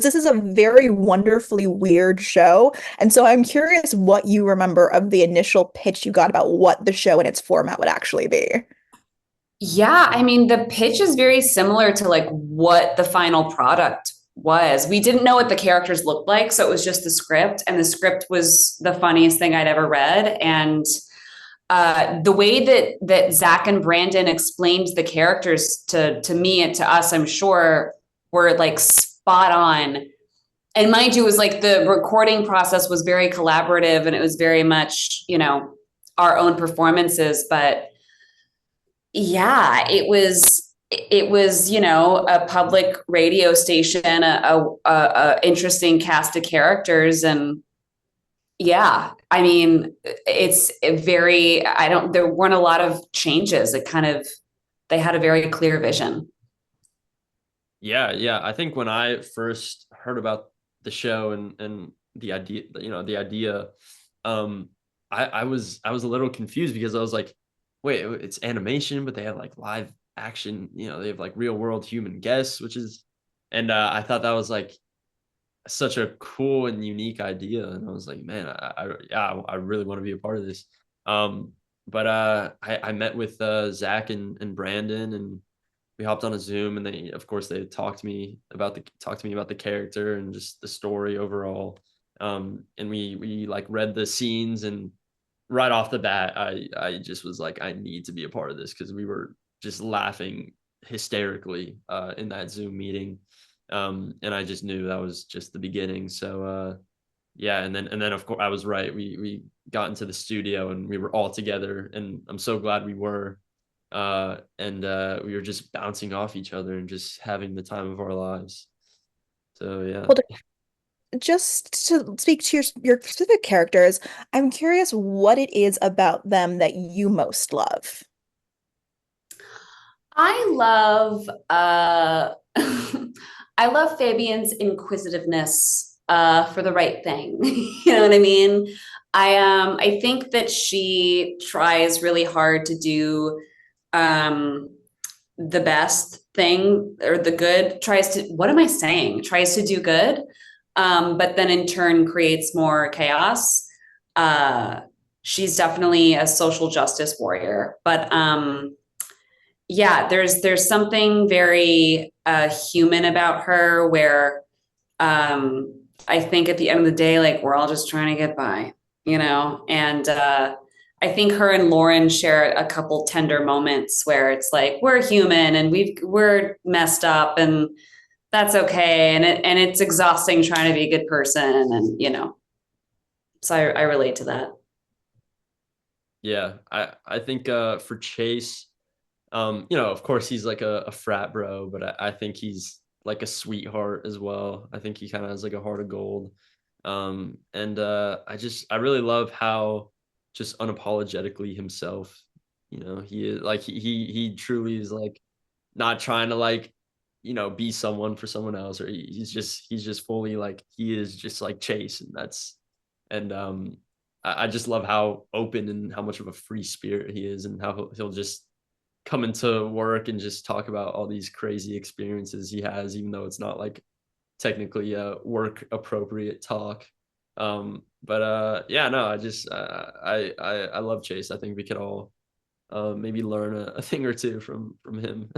this is a very wonderfully weird show. And so I'm curious what you remember of the initial pitch you got about what the show and its format would actually be. Yeah, I mean, the pitch is very similar to like what the final product was. We didn't know what the characters looked like, so it was just the script, and the script was the funniest thing I'd ever read. And the way that Zach and Brandon explained the characters to me and to us, I'm sure, were like spot on. And mind you, it was like the recording process was very collaborative, and it was very much, our own performances, but yeah, it was a public radio station, a interesting cast of characters, and yeah, I mean, it's very, I don't, there weren't a lot of changes. It kind of, they had a very clear vision. Yeah, yeah. I think when I first heard about the show and the idea, the idea, um, I was a little confused because I was like, wait, it's animation, but they have like live action, they have like real world human guests, which is, and I thought that was like such a cool and unique idea, and I was like, man, yeah, I really want to be a part of this. But I met with Zach and Brandon, and we hopped on a Zoom, and they, of course, they talked to me about the character and just the story overall. And we like read the scenes, and right off the bat, I just was like, I need to be a part of this because we were just laughing hysterically in that Zoom meeting. And I just knew that was just the beginning. So yeah, and then of course I was right. We got into the studio and we were all together, and I'm so glad we were. And we were just bouncing off each other and just having the time of our lives. So yeah. Well, just to speak to your specific characters, I'm curious what it is about them that you most love. I love I love Fabian's inquisitiveness for the right thing. You know what I mean? I think that she tries really hard to do um the best thing, or the good, tries to, what am I saying? Tries to do good, but then in turn creates more chaos. Uh she's definitely a social justice warrior, but yeah, there's something very human about her, where I think at the end of the day, like, we're all just trying to get by, and I think her and Lauren share a couple tender moments where it's like, we're human and we're messed up, and that's okay, and it's exhausting trying to be a good person, and so I relate to that. Yeah, I think for Chase, of course he's like a frat bro, but I think he's like a sweetheart as well. I think he kind of has like a heart of gold. And I really love how just unapologetically himself, he is like he truly is like not trying to like, be someone for someone else, or he's just fully like he is just like Chase, and that's and I just love how open and how much of a free spirit he is, and how he'll just come into work and just talk about all these crazy experiences he has, even though it's not like technically a work appropriate talk. But yeah, no, I just I love Chase. I think we could all maybe learn a thing or two from him.